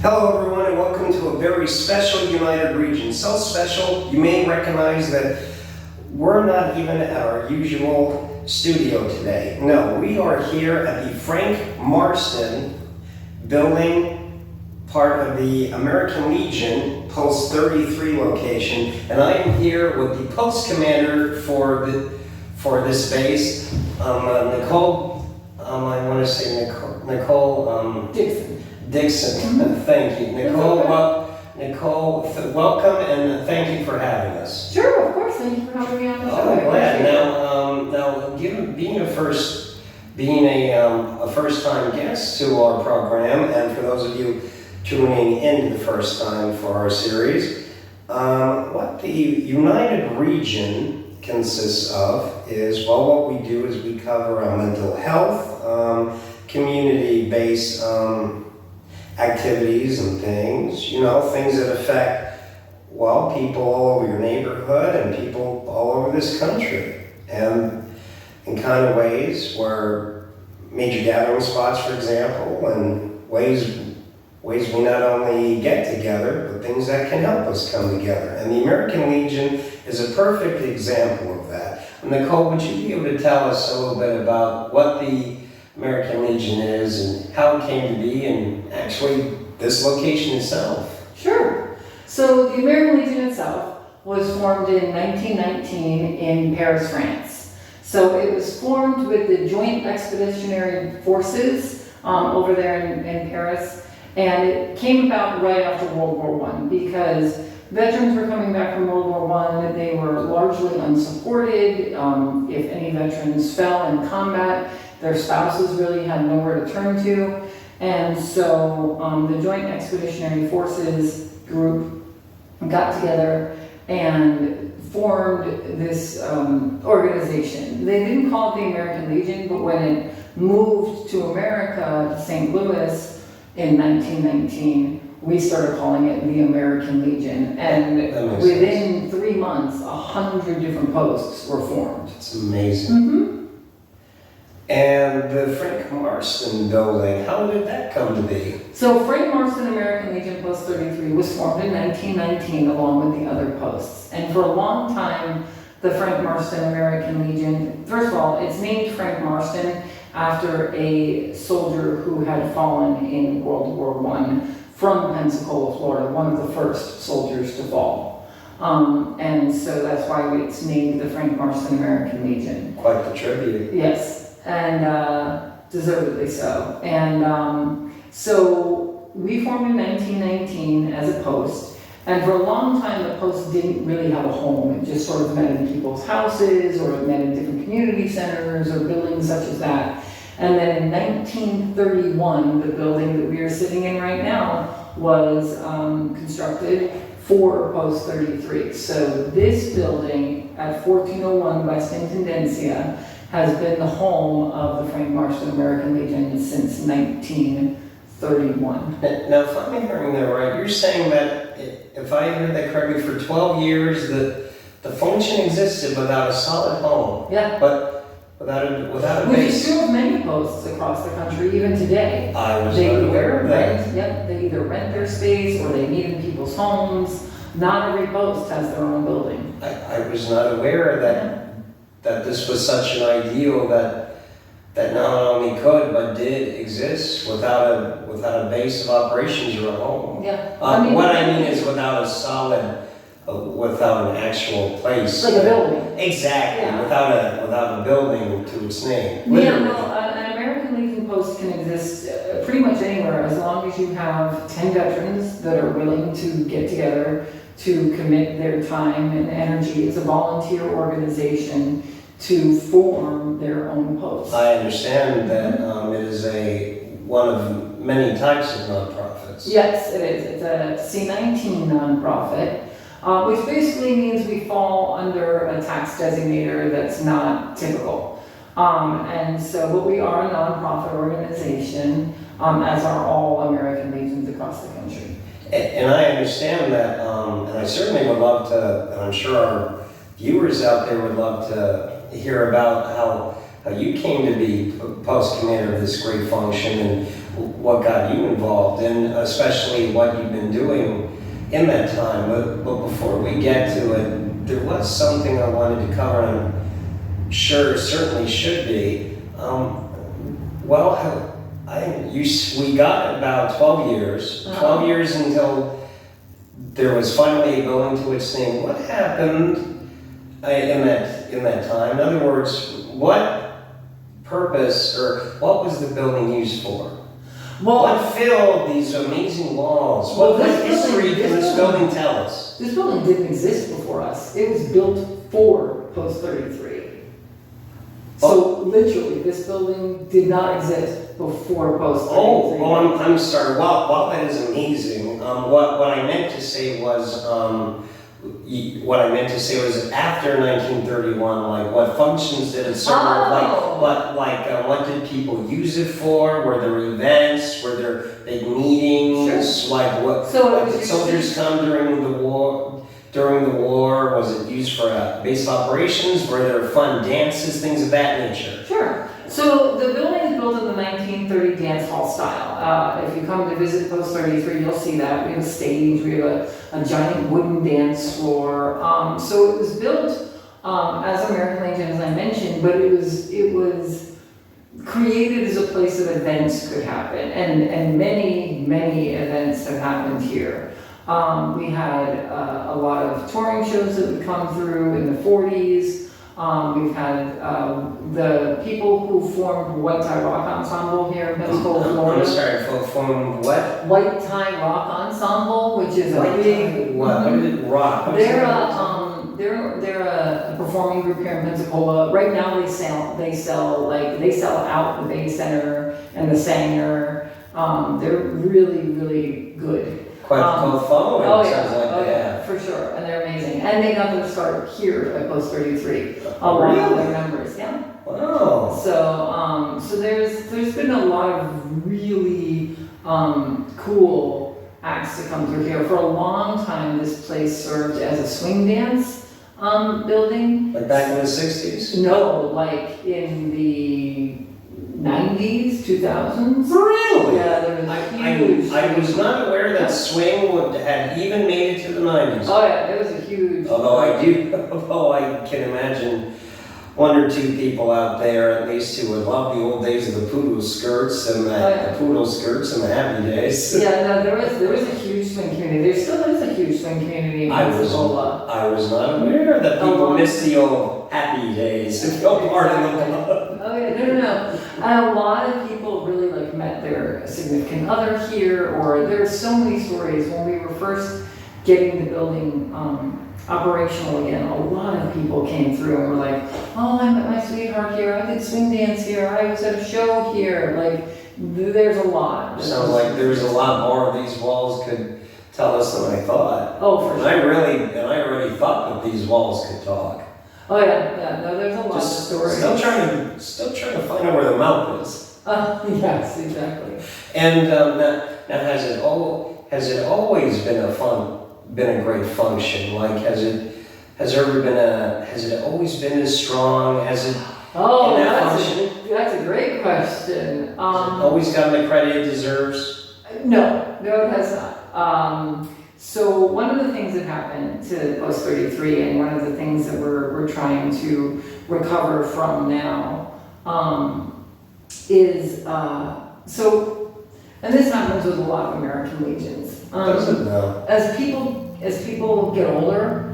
Hello everyone and welcome to a very special United Region. So special you may recognize that we're not even at our usual studio today. No, we are here at the Frank Marston building, part of the American Legion Post 33 location, and I am here with the post commander for this base, Nicole. I want to say Nicole Dickson. Thank you, Nicole. Welcome and thank you for having us. Sure, of course. Thank you for having me on the show. Oh, glad. Now, being a first-time guest to our program, and for those of you tuning in the first time for our series, what the United Region consists of is, well, what we do is we cover mental health, community-based activities and things, things that affect, well, people all over your neighborhood and people all over this country. And in kind of ways where major gathering spots, for example, and ways we not only get together, but things that can help us come together. And the American Legion is a perfect example of that. Nicole, would you be able to tell us a little bit about what the American Legion is and how it came to be, and actually this location itself? Sure. So the American Legion itself was formed in 1919 in Paris, France. So it was formed with the Joint Expeditionary Forces over there in Paris, and it came about right after World War I because veterans were coming back from World War I. They were largely unsupported. If any veterans fell in combat, their spouses really had nowhere to turn to. And so the Joint Expeditionary Forces group got together and formed this organization. They didn't call it the American Legion, but when it moved to America, to St. Louis in 1919, we started calling it the American Legion. And within 3 months, 100 different posts were formed. It's amazing. Mm-hmm. And the Frank Marston building, how did that come to be? So Frank Marston American Legion Post 33 was formed in 1919 along with the other posts. And for a long time, the Frank Marston American Legion, first of all, it's named Frank Marston after a soldier who had fallen in World War I from Pensacola, Florida, one of the first soldiers to fall. And so that's why it's named the Frank Marston American Legion. Quite the tribute. Yes. And deservedly so. And so we formed in 1919 as a post, and for a long time the post didn't really have a home. It just sort of met in people's houses, or it met in different community centers or buildings such as that. And then in 1931, the building that we are sitting in right now was constructed for Post 33. So this building at 1401 West Intendencia has been the home of the Frank Marston American Legion since 1931. Now, if I'm hearing that right, you're saying that, if I heard that correctly, for 12 years the function existed without a solid home. Yeah. But without a Which base. is true of many posts across the country, even today. I was not aware of that. They either rent their space or they meet in people's homes. Not every post has their own building. I was not aware that this was such an ideal that not only could but did exist without a base of operations or a home. Yeah. What I mean is without a solid, without an actual place. Like a building. Exactly. Yeah. Without a building to its name. Yeah, well, an American Legion post can exist pretty much anywhere as long as you have 10 veterans that are willing to get together to commit their time and energy. It's a volunteer organization to form their own posts. I understand that it is one of many types of nonprofits. Yes, it is. It's a C19 nonprofit, which basically means we fall under a tax designator that's not typical. And so, but we are a nonprofit organization, as are all American Legions across the country. And I understand that, and I certainly would love to, and I'm sure our viewers out there would love to hear about how you came to be post commander of this great function, and what got you involved, and especially what you've been doing in that time. But before we get to it, there was something I wanted to cover, and I'm sure certainly should be. We got about 12 years. 12 years until there was finally a building to its name. What happened in that time? In other words, what purpose or what was the building used for? Well, What filled these amazing walls? What history can this building tell us? This building didn't exist before us. It was built for Post 33. So literally, this building did not exist before Post 33. I'm sorry. Wow, that is amazing. What I meant to say was after 1931. Like, what functions did it serve? What did people use it for? Were there events? Were there big meetings? Sure. Like what? So like did soldiers come during the war? During the war, was it used for base operations? Were there fun dances, things of that nature? Sure. So the building is built in the 1930 dance hall style. If you come to visit Post 33, you'll see that. We have a stage, we have a giant wooden dance floor. So it was built as American Legion, as I mentioned, but it was created as a place that events could happen, and many events have happened here. We had a lot of touring shows that would come through in the 40s. We've had the people who formed White Tie Rock Ensemble here in Pensacola, Florida. I'm sorry, formed what? White Tie Rock Ensemble, which is a big. What did it rock? They're a performing group here in Pensacola. Right now they sell out the Bay Center and the Sanger. They're really good. Quite the following, Oh sounds like yeah, that. for sure, and they're amazing. And they got their start here at Post 33. A lot of their members, yeah. Wow. So there's been a lot of really cool acts to come through here. For a long time, this place served as a swing dance building. Like back in the 60s? No, like in the 90s, 2000s. Really? Yeah, there was I was not aware that swing had even made it to the 90s. Oh yeah, it was a huge. Although I can imagine one or two people out there at least who would love the old days of the poodle skirts and the happy days. Yeah, no, there was a huge swing community. There still is a huge swing community in Pensacola. I was not aware that people miss the old happy days if you're part of the club. Oh yeah, no. And a lot of people really met their significant other here, or there's so many stories. When we were first getting the building operational again, a lot of people came through and were like, oh, I met my sweetheart here, I did swing dance here, I was at a show here. There's a lot. Sounds like there's a lot more of these walls could tell us than I thought. Oh, for sure. And I already thought that these walls could talk. Oh yeah, no, there's a lot of stories. Still trying to find out where the mouth is. Yes, exactly. And now has it always been a great function? Like has it always been as strong as it? Oh, function? that's a great question. Always gotten the credit it deserves? No, it has not. So one of the things that happened to Post 33, and one of the things that we're trying to recover from now, is and this happens with a lot of American legions. As people get older,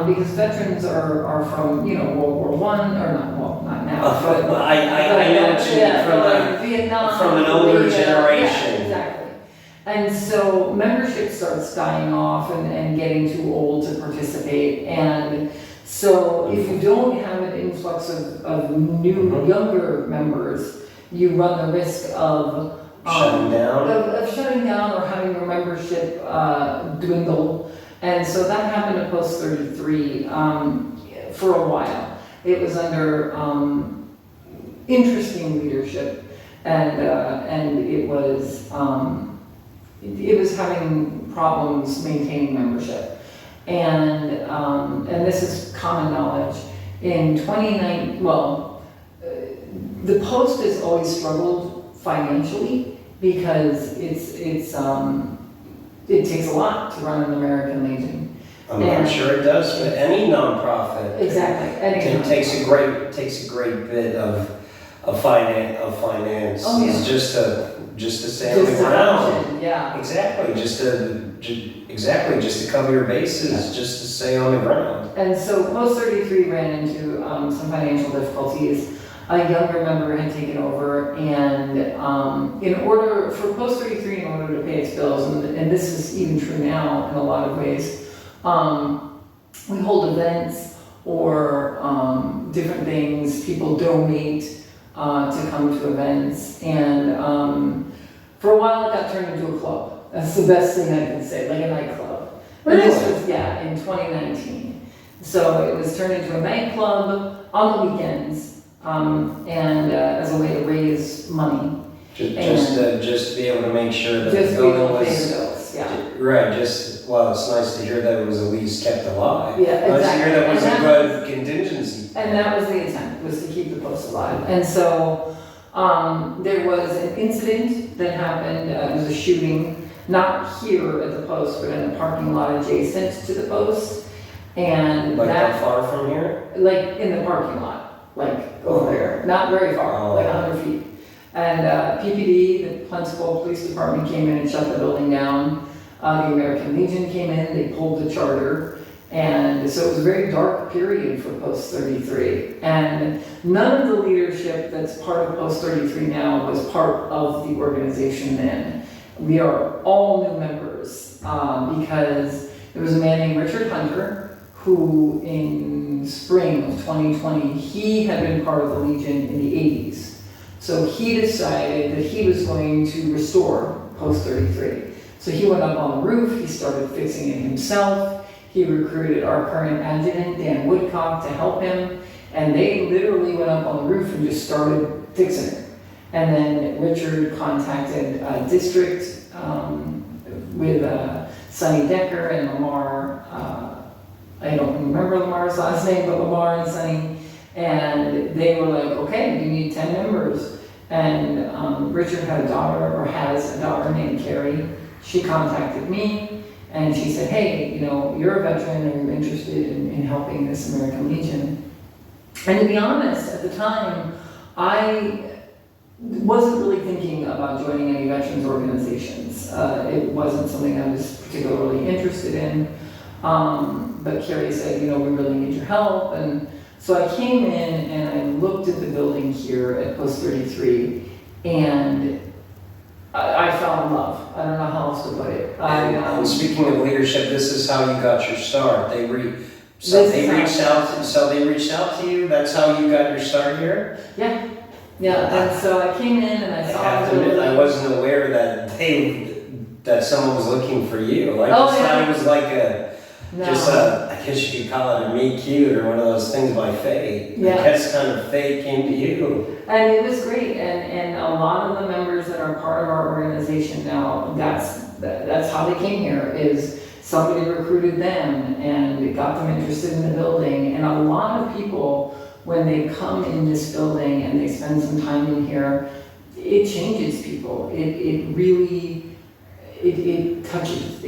because veterans are from World War I, or not now. But I know what you mean from Vietnam, from an older generation. Yeah, exactly. And so membership starts dying off and getting too old to participate. And so if you don't have an influx of new, younger members, you run the risk of shutting down? Of shutting down or having your membership dwindle. And so that happened at Post 33 for a while. It was under interesting leadership, and it was having problems maintaining membership. And this is common knowledge. In 2019, the Post has always struggled financially, because it takes a lot to run an American Legion. I'm sure it does, but any nonprofit. Exactly. Takes a great bit of finance. Oh, yeah. just to stay on the ground. Yeah. Exactly. Just to cover your bases, just to stay on the ground. And so Post 33 ran into some financial difficulties. A younger member had taken over, and in order for Post 33, in order to pay its bills, and this is even true now in a lot of ways, we hold events or different things. People donate to come to events, and for a while it got turned into a club. That's the best thing I can say, like a nightclub. And this was, in 2019. So it was turned into a nightclub on the weekends, and as a way to raise money. Just to be able to make sure that Just the to be able building to pay was the bills, yeah. right. It's nice to hear that it was at least kept alive. Yeah, Nice to hear that was And a good contingency. And that was the intent, was to keep the post alive. And so there was an incident that happened. It was a shooting, not here at the post, but in a parking lot adjacent to the post. And Like that, how far from here? like in the parking lot, like over there, not very far, like 100 feet. And PPD, the Pensacola Police Department, came in and shut the building down. The American Legion came in, they pulled the charter. And so it was a very dark period for Post 33. And none of the leadership that's part of Post 33 now was part of the organization then. We are all new members because there was a man named Richard Hunter who in spring of 2020, he had been part of the Legion in the 80s. So he decided that he was going to restore Post 33. So he went up on the roof, he started fixing it himself. He recruited our current adjutant, Dan Woodcock, to help him. And they literally went up on the roof and just started fixing it. And then Richard contacted district with Sonny Decker and Lamar. I don't remember Lamar's last name, but Lamar and Sonny. And they were like, okay, you need 10 members. And Richard had a daughter, or has a daughter named Carrie. She contacted me and she said, hey, you're a veteran and you're interested in helping this American Legion. And to be honest, at the time, I wasn't really thinking about joining any veterans organizations. It wasn't something I was particularly interested in. But Carrie said, we really need your help. And so I came in and I looked at the building here at Post 33, and I fell in love. I don't know how else to put it. And speaking of leadership, this is how you got your start. They reached out to you. That's how you got your start here. Yeah. And so I came in and I saw. I have to admit, I wasn't aware that someone was looking for you. I just thought it was like I guess you could call it a meet cute or one of those things by fate. Yeah. I guess kind of fate came to you. And it was great, and a lot of the members that are part of our organization now, that's how they came here, is somebody recruited them and got them interested in the building. And a lot of people, when they come in this building and they spend some time in here, it changes people. It really touches,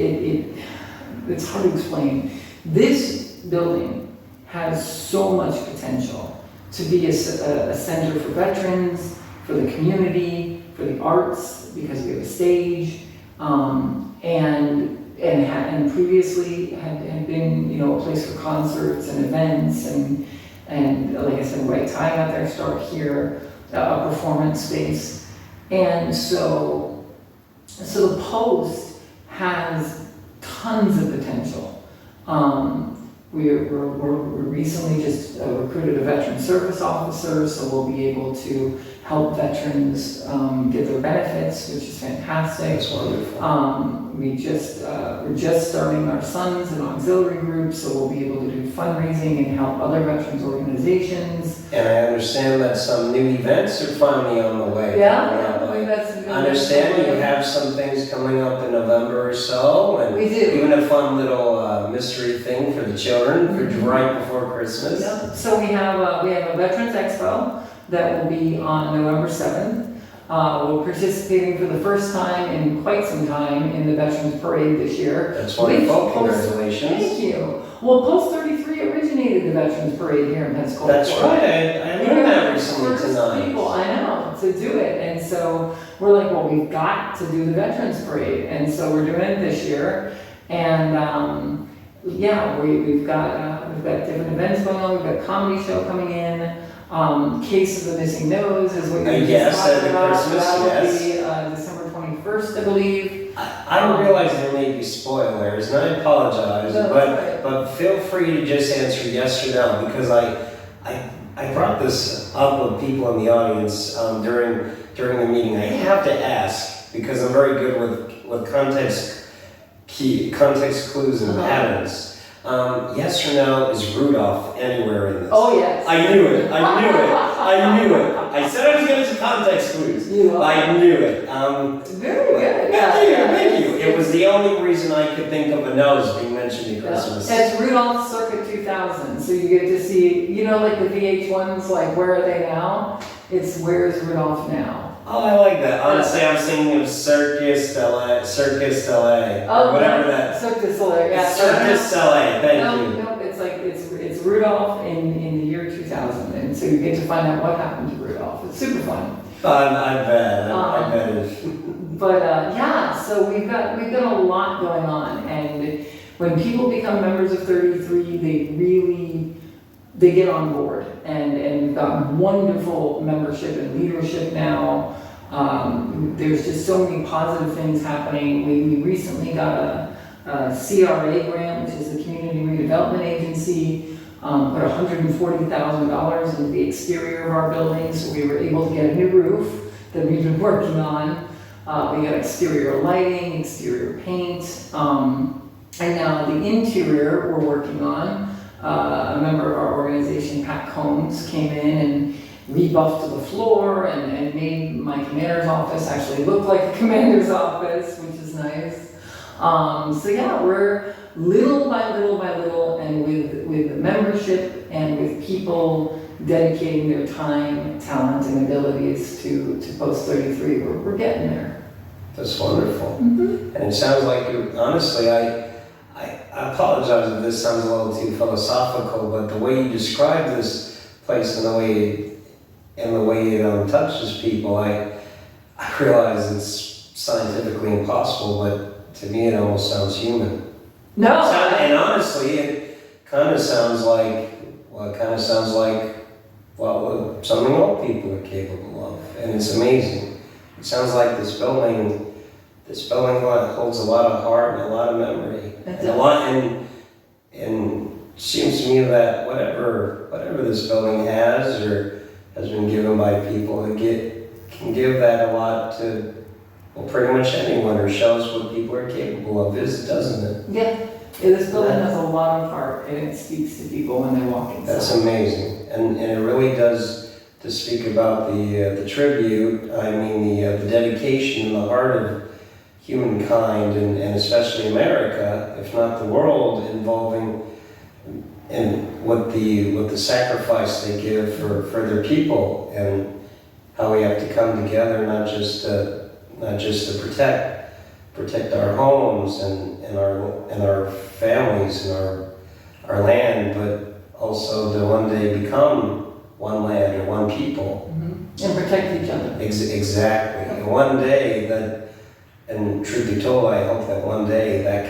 it's hard to explain. This building has so much potential to be a center for veterans, for the community, for the arts, because we have a stage, and previously had been a place for concerts and events, and like I said, White Tie got their start here, a performance space, and so the Post has tons of potential. We recently just recruited a veteran service officer, so we'll be able to help veterans get their benefits, which is fantastic. That's wonderful. We're just starting our Sons and auxiliary group, so we'll be able to do fundraising and help other veterans organizations. And I understand that some new events are finally on the way. I understand you have some things coming up in November or so, and we do. Even a fun little mystery thing for the children for right before Christmas. Yeah. So we have a Veterans Expo that will be on November 7th. We're participating for the first time in quite some time in the Veterans Parade this year. That's wonderful. Congratulations. Thank you. Well, Post 33 originated the Veterans Parade here in Pensacola. That's right. I learned that recently tonight. People, I know, to do it. And so we're like, well, we've got to do the Veterans Parade. And so we're doing it this year. And yeah, we've got different events going on. We've got a comedy show coming in. Case of the Missing Nose is what you yes, just talked about. Christmas, That'll yes. be December 21st, I believe. I realize there may be spoilers, and I apologize, No, but feel free to just answer yes or no, because I brought this up with people in the audience during the meeting. I have to ask, because I'm very good with context clues and patterns. Yes or no, is Rudolph anywhere in this? Oh, yes. I knew it. I said I was going to context clues. I knew it. Very good. Thank you. It was the only reason I could think of a nose being mentioned at Christmas. It's Rudolph circa 2000, so you get to see, like the VH1s, like Where Are They Now? It's Where's Rudolph Now? Oh, I like that. Honestly, I'm thinking of Circus LA, or whatever that. Cirque du Soleil, yeah. Circus LA, thank you. No, it's like, it's Rudolph in the year 2000, and so you get to find out what happened to Rudolph. It's super fun. I bet it is. But yeah, so we've got a lot going on, and when people become members of 33, they get on board, and we've got wonderful membership and leadership now. There's just so many positive things happening. We recently got a CRA grant, which is the Community Redevelopment Agency, put $140,000 into the exterior of our building, so we were able to get a new roof that we've been working on. We got exterior lighting, exterior paint, and now the interior we're working on. A member of our organization, Pat Combs, came in and rebuffed the floor and made my commander's office actually look like a commander's office, which is nice. So yeah, we're little by little, and with the membership and with people dedicating their time, talent, and abilities to Post 33, we're getting there. That's wonderful. Mm-hmm. And it sounds like honestly, I apologize if this sounds a little too philosophical, but the way you describe this place and the way it touches people, I realize it's scientifically impossible, but to me it almost sounds human. No. And honestly, it kind of sounds like something all people are capable of, and it's amazing. It sounds like this building holds a lot of heart and a lot of memory, and it seems to me that whatever this building has or has been given by people, can give that a lot to pretty much anyone, or shows what people are capable of, doesn't it? Yeah. This building has a lot of heart, and it speaks to people when they walk inside. That's amazing, and it really does. To speak about the tribute, I mean the dedication and the heart of humankind, and especially America, if not the world, involving in what the sacrifice they give for their people, and how we have to come together, not just to protect our homes and our families and our land, but also to one day become one land or one people. Mm-hmm. And protect each other. Exactly. And one day and truth be told, I hope that one day that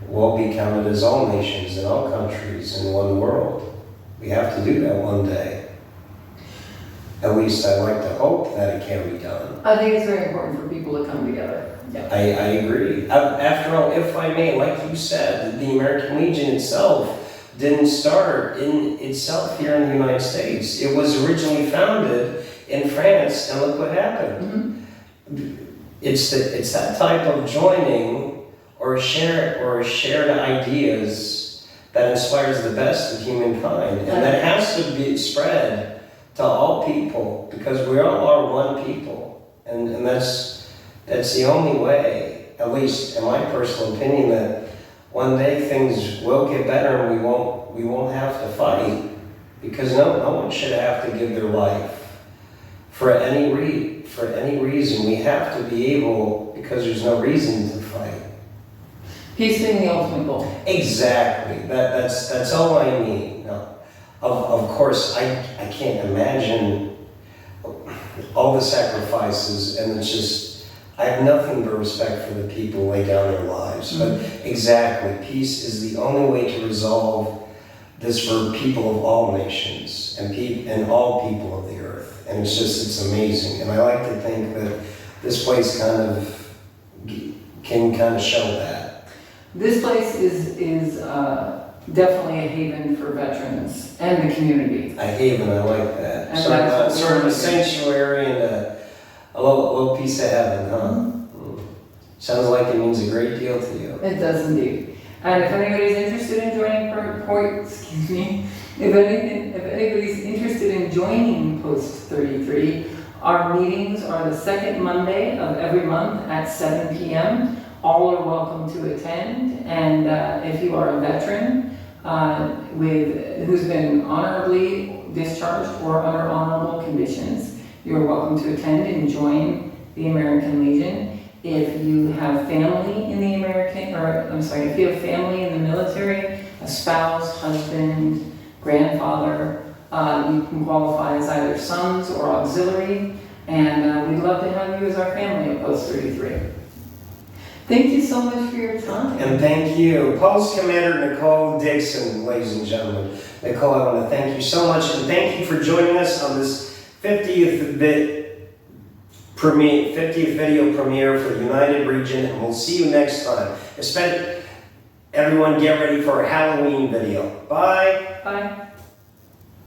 will be counted as all nations and all countries in one world. We have to do that one day. At least I like to hope that it can be done. I think it's very important for people to come together. Yeah. I agree. After all, if I may, like you said, the American Legion itself didn't start in itself here in the United States. It was originally founded in France, and look what happened. Mm-hmm. It's that type of joining or shared ideas that inspires the best of humankind, and that has to be spread to all people, because we all are one people, and that's the only way, at least in my personal opinion, that one day things will get better and we won't have to fight, because no one should have to give their life for any for any reason, we have to be able, because there's no reason to fight. Peace being the ultimate goal. Exactly. That's all I need. Now, of course, I can't imagine all the sacrifices, and it's just, I have nothing but respect for the people who lay down their lives. But exactly, peace is the only way to resolve this for people of all nations and all people of the earth. And it's amazing. And I like to think that this place can kind of show that. This place is definitely a haven for veterans and the community. A haven, I like that. And So that's sort of a what sanctuary and a little piece of heaven, huh? Sounds like it means a great deal to you. It does indeed. And if anybody's interested in joining if anybody's interested in joining Post 33, our meetings are the second Monday of every month at 7 p.m. All are welcome to attend, and if you are a veteran who's been honorably discharged or under honorable conditions, you're welcome to attend and join the American Legion. If you have family in the if you have family in the military, a spouse, husband, grandfather, you can qualify as either sons or auxiliary, and we'd love to have you as our family at Post 33. Thank you so much for your time. And thank you. Post Commander Nicole Dickson, ladies and gentlemen. Nicole, I want to thank you so much, and thank you for joining us on this 50th video premiere for the United Region, and we'll see you next time. Everyone get ready for a Halloween video. Bye. Bye.